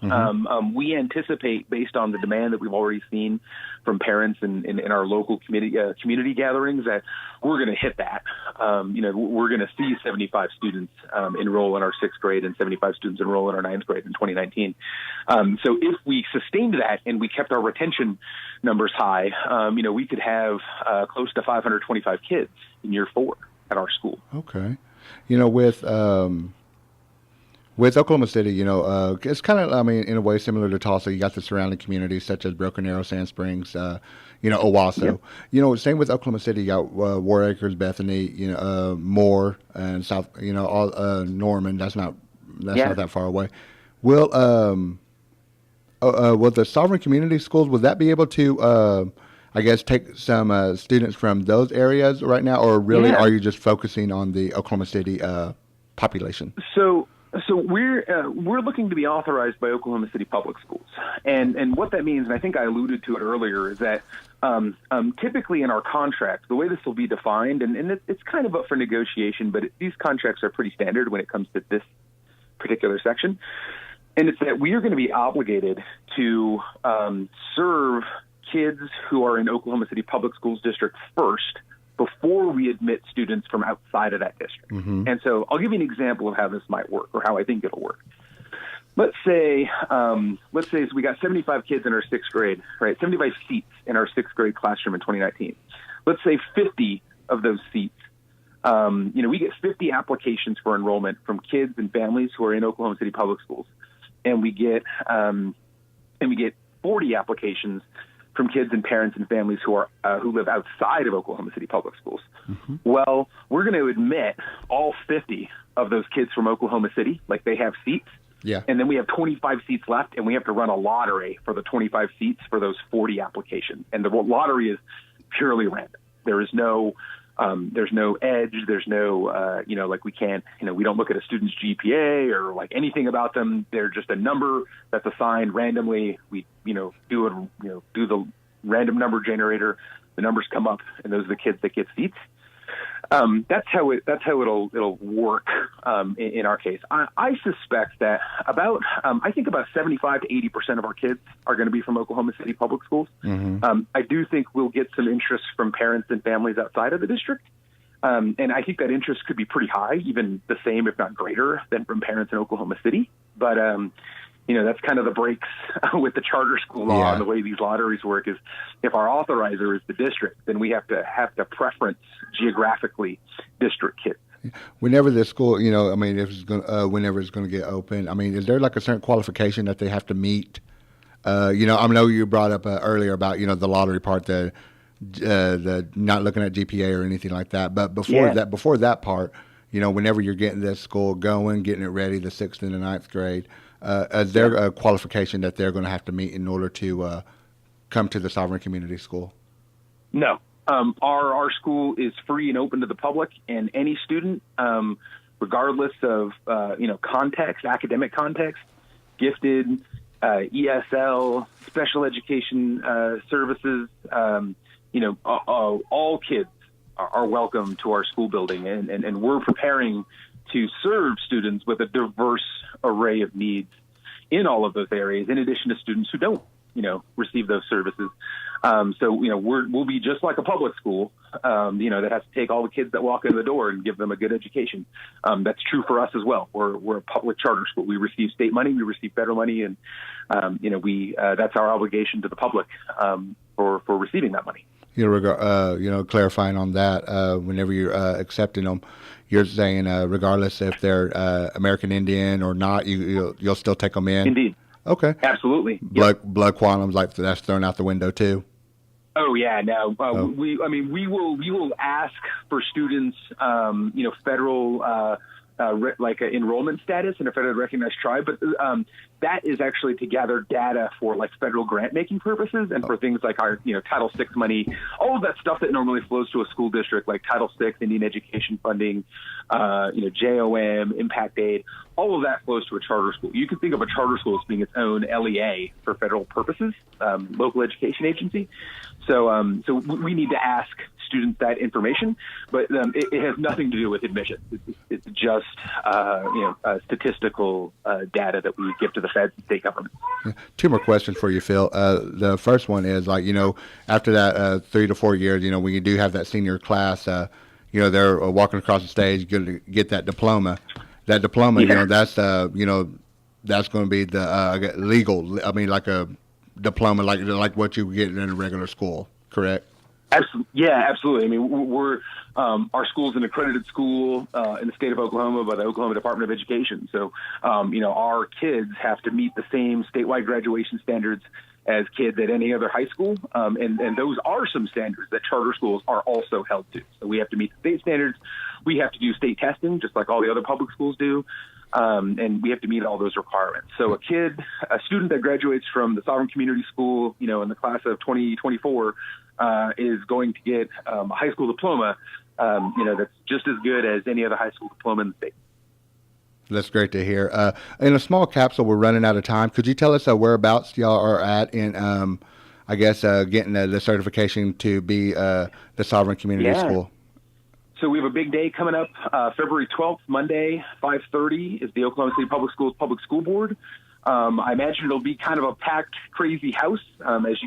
We anticipate, based on the demand that we've already seen from parents in our local community gatherings, that we're going to hit that. We're going to see 75 students enroll in our 6th grade and 75 students enroll in our 9th grade in 2019. So if we sustained that and we kept our retention numbers high, we could have close to 525 kids in year 4 at our school. Okay. With Oklahoma City, it's kind of, in a way similar to Tulsa. You got the surrounding communities such as Broken Arrow, Sand Springs, Owasso. Yep. Same with Oklahoma City. You got War Acres, Bethany, Moore, and South, all Norman. That's not that far away. Will the sovereign community schools, will that be able to, take some students from those areas right now, or really are you just focusing on the Oklahoma City population? So we're looking to be authorized by Oklahoma City Public Schools, and what that means, and I think I alluded to it earlier, is that typically in our contract, the way this will be defined, and it's kind of up for negotiation, but these contracts are pretty standard when it comes to this particular section, and it's that we are going to be obligated to serve kids who are in Oklahoma City Public Schools District first before we admit students from outside of that district. And so I'll give you an example of how this might work, or how I think it'll work. Let's say so we got 75 kids in our 6th grade, right? 75 seats in our 6th grade classroom in 2019. Let's say 50 of those seats, we get 50 applications for enrollment from kids and families who are in Oklahoma City Public Schools, and we get 40 applications from kids and parents and families who live outside of Oklahoma City Public Schools. Well, we're going to admit all 50 of those kids from Oklahoma City, like they have seats. Yeah. And then we have 25 seats left, and we have to run a lottery for the 25 seats for those 40 applications. And the lottery is purely random. There is no edge. There's no, we can't, we don't look at a student's GPA or like anything about them. They're just a number that's assigned randomly. We, do the random number generator. The numbers come up, and those are the kids that get seats. That's how it'll work in our case. I suspect that about 75 to 80% of our kids are going to be from Oklahoma City Public Schools. I do think we'll get some interest from parents and families outside of the district. And I think that interest could be pretty high, even the same, if not greater, than from parents in Oklahoma City. But, that's kind of the breaks with the charter school law and the way these lotteries work is if our authorizer is the district, then we have to preference geographically district kids. Whenever the school, I mean, if it's going, whenever it's going to get open, I mean, is there like a certain qualification that they have to meet? I know you brought up earlier about the lottery part, the not looking at GPA or anything like that. But before that part, whenever you're getting this school going, getting it ready, the 6th and the 9th grade, is there a qualification that they're going to have to meet in order to come to the Sovereign Community School? No. Our school is free and open to the public, and any student, regardless of context, academic context, gifted, ESL, special education services, all kids are welcome to our school building, and we're preparing to serve students with a diverse array of needs in all of those areas, in addition to students who don't, receive those services. So we'll be just like a public school, that has to take all the kids that walk in the door and give them a good education. That's true for us as well. We're a public charter school. We receive state money, we receive federal money, and that's our obligation to the public for receiving that money. Clarifying on that, whenever you're accepting them, you're saying regardless if they're American Indian or not, you'll still take them in. Indeed. Okay. Absolutely. Blood quantums, like that's thrown out the window too. Oh yeah, no. We will ask for students, federal like enrollment status in a federally recognized tribe, but that is actually to gather data for like federal grant making purposes and for things like our Title VI money, all of that stuff that normally flows to a school district, like Title VI, Indian education funding, JOM, impact aid. All of that flows to a charter school. You can think of a charter school as being its own LEA for federal purposes, local education agency. So we need to ask students that information, but it has nothing to do with admission. It's just statistical data that we give to the feds and state government. Yeah. 2 more questions for you, Phil. The first one is after that 3 to 4 years, when you do have that senior class, they're walking across the stage, get that diploma. That diploma, that's that's going to be the legal. I mean, like a diploma, like what you get in a regular school, correct? Absolutely. I mean, we're our school's an accredited school in the state of Oklahoma by the Oklahoma Department of Education. So, our kids have to meet the same statewide graduation standards as kids at any other high school, and those are some standards that charter schools are also held to. So we have to meet the state standards. We have to do state testing, just like all the other public schools do. And we have to meet all those requirements. So a student that graduates from the Sovereign Community School, in the class of 2024, is going to get a high school diploma, that's just as good as any other high school diploma in the state. That's great to hear. In a small capsule, we're running out of time. Could you tell us whereabouts y'all are at in, getting the certification to be the Sovereign Community School? So we have a big day coming up, February 12th, Monday, 5:30 is the Oklahoma City Public Schools Public School Board. I imagine it'll be kind of a packed, crazy house. As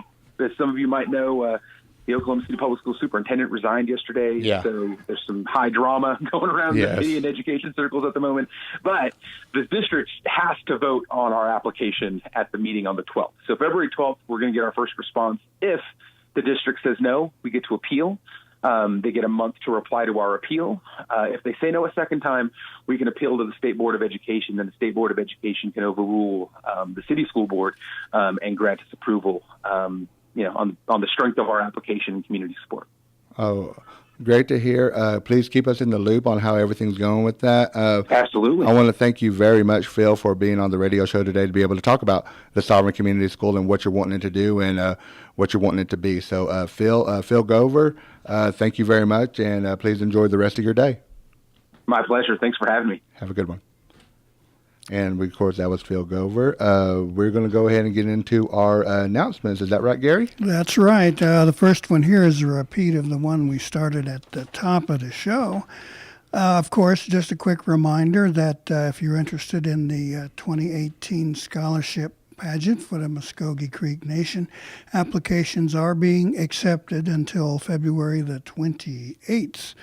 some of you might know, the Oklahoma City Public School Superintendent resigned yesterday. Yeah. So there's some high drama going around the city and education circles at the moment. But the district has to vote on our application at the meeting on the 12th. So February 12th, we're going to get our first response. If the district says no, we get to appeal. They get a month to reply to our appeal. If they say no a second time, we can appeal to the State Board of Education, and the State Board of Education can overrule the City School Board and grant us approval, on the strength of our application and community support. Oh, great to hear. Please keep us in the loop on how everything's going with that. Absolutely. I want to thank you very much, Phil, for being on the radio show today to be able to talk about the Sovereign Community School and what you're wanting it to do and what you're wanting it to be. So, Phil Gover, thank you very much, and please enjoy the rest of your day. My pleasure. Thanks for having me. Have a good one. And, of course, that was Phil Gover. We're going to go ahead and get into our announcements. Is that right, Gary? That's right. The first one here is a repeat of the one we started at the top of the show. Of course, just a quick reminder that if you're interested in the 2018 scholarship pageant for the Mvskoke Creek Nation, applications are being accepted until February the 28th.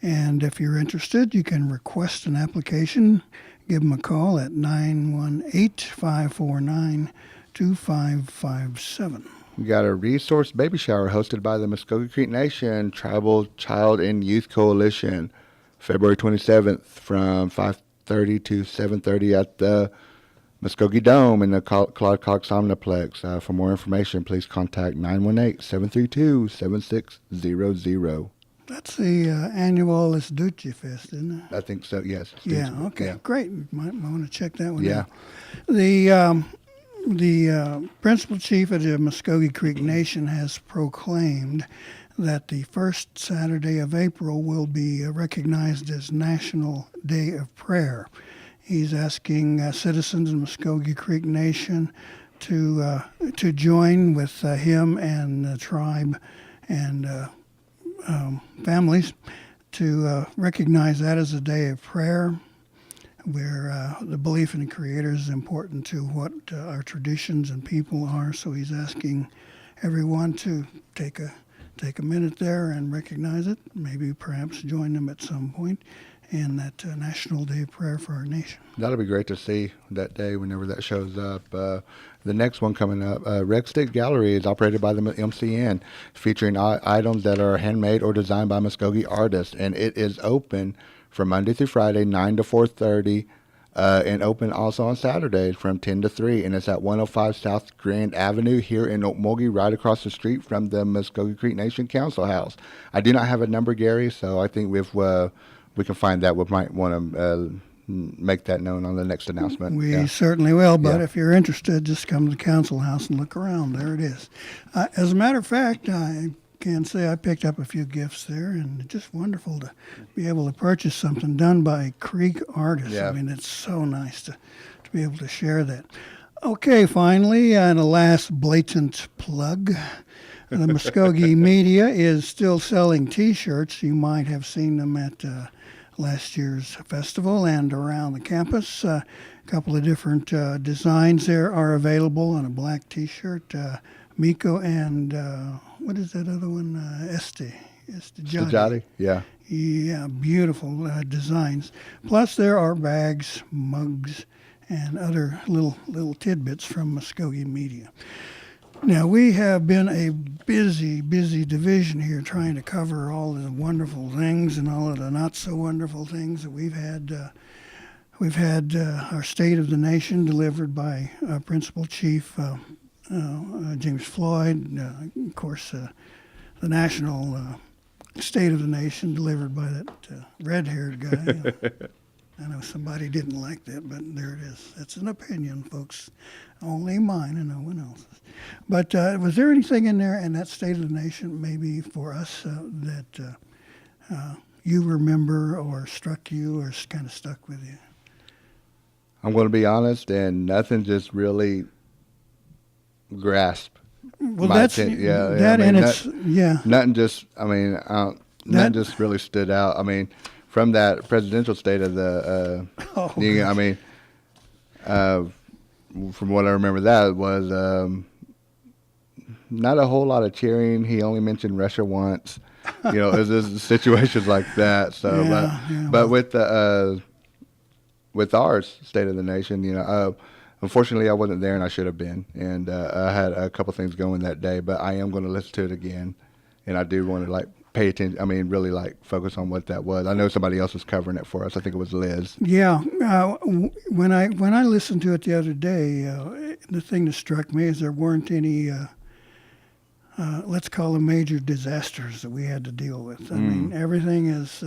And if you're interested, you can request an application. Give them a call at 918-549-2557. We got a resource baby shower hosted by the Mvskoke Creek Nation Tribal Child and Youth Coalition. February 27th from 5:30 to 7:30 at the Mvskoke Dome in the Claude Cox Omniplex. For more information, please contact 918-732-7600. That's the annual Isduce Fest, isn't it? I think so, yes. Yeah, okay, great. Might want to check that one out. The principal chief of the Mvskoke Creek Nation has proclaimed that the first Saturday of April will be recognized as National Day of Prayer. He's asking citizens in Mvskoke Creek Nation to join with him and the tribe and families to recognize that as a day of prayer, where the belief in the Creator is important to what our traditions and people are. So he's asking everyone to take a minute there and recognize it, maybe perhaps join them at some point in that National Day of Prayer for our nation. That'll be great to see that day whenever that shows up. The next one coming up, Red Stick Gallery is operated by the MCN, featuring items that are handmade or designed by Mvskoke artists, and it is open from Monday through Friday, 9 to 4:30, and open also on Saturdays from 10 to 3, and it's at 105 South Grand Avenue here in Okmulgee, right across the street from the Mvskoke Creek Nation Council House. I do not have a number, Gary, so I think if we can find that, we might want to make that known on the next announcement. We certainly will, but if you're interested, just come to the council house and look around. There it is. As a matter of fact, I can say I picked up a few gifts there, and it's just wonderful to be able to purchase something done by Creek artists. Yeah. I mean, it's so nice to be able to share that. Okay, finally, and a last blatant plug. The Mvskoke Media is still selling T-shirts. You might have seen them at last year's festival and around the campus. A couple of different designs there are available on a black T-shirt. Miko and what is that other one? Estejati. Yeah. Yeah, beautiful designs. Plus, there are bags, mugs, and other little tidbits from Mvskoke Media. Now, we have been a busy division here trying to cover all the wonderful things and all of the not-so-wonderful things that we've had. We've had our State of the Nation delivered by Principal Chief James Floyd. Of course, the National State of the Nation delivered by that red-haired guy. I know somebody didn't like that, but there it is. That's an opinion, folks. Only mine and no one else's. But was there anything in there in that State of the Nation maybe for us that you remember or struck you or kind of stuck with you? I'm going to be honest, and nothing just really grasped. Well, that's Nothing just. I mean, nothing just really stood out. I mean, from that presidential state of the union, I mean, from what I remember, that was not a whole lot of cheering. He only mentioned Russia once. You know, it was just situations like that. So, but with our State of the Nation, you know, unfortunately I wasn't there and I should have been. And I had a couple things going that day, but I am going to listen to it again. And I do want to pay attention. I mean, really focus on what that was. I know somebody else was covering it for us. I think it was Liz. Yeah. When I listened to it the other day, the thing that struck me is there weren't any, let's call them major disasters that we had to deal with. I mean, everything is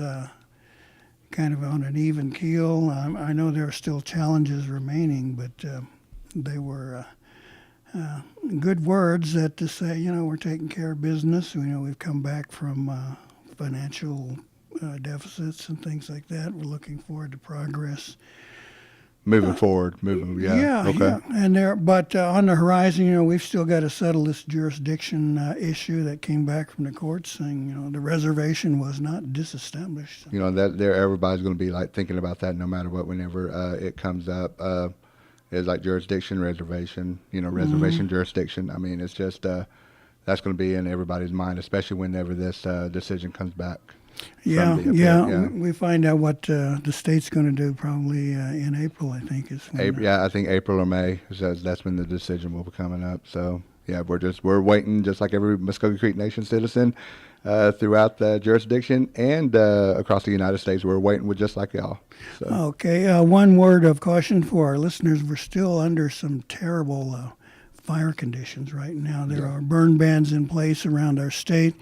kind of on an even keel. I know there are still challenges remaining, but they were good words that to say, you know, we're taking care of business. You know, we've come back from financial deficits and things like that. We're looking forward to progress. Moving forward. Yeah. And but on the horizon, you know, we've still got to settle this jurisdiction issue that came back from the courts saying, you know, the reservation was not disestablished. You know, that everybody's going to be thinking about that no matter what, whenever it comes up. It's like jurisdiction, reservation, you know, reservation, jurisdiction. I mean, it's just, that's going to be in everybody's mind, especially whenever this decision comes back. Yeah. We find out what the state's going to do probably in April, I think. I think April or May. That's when the decision will be coming up. So, yeah, we're waiting just like every Mvskoke Creek Nation citizen throughout the jurisdiction and across the United States. We're waiting with just like y'all. So. Okay, one word of caution for our listeners. We're still under some terrible fire conditions right now. There are burn bans in place around our state.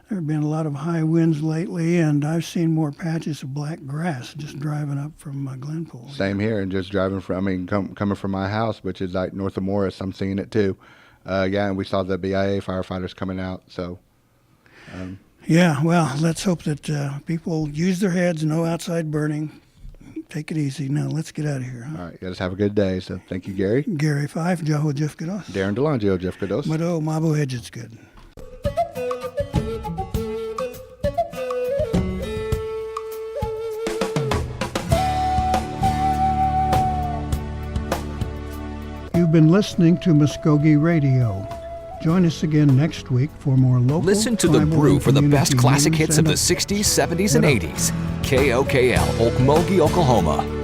There have been a lot of high winds lately, and I've seen more patches of black grass just driving up from Glenpool. Same here, and just driving from, coming from my house, which is like north of Morris, I'm seeing it too. And we saw the BIA firefighters coming out, so. Yeah, well, let's hope that people use their heads, no outside burning. Take it easy. Now, let's get out of here. All right, you guys have a good day. So thank you, Gary. Gary Fife, Jaho Jeff Gados. Darren Delongio, Jeff Gados. Mado Mabo Hedges good. You've been listening to Mvskoke Radio. Join us again next week for more local. Listen to The tribal, Brew and for the best community classic news hits of and the 60s, 70s, and 80s. KOKL, Okmulgee, Oklahoma.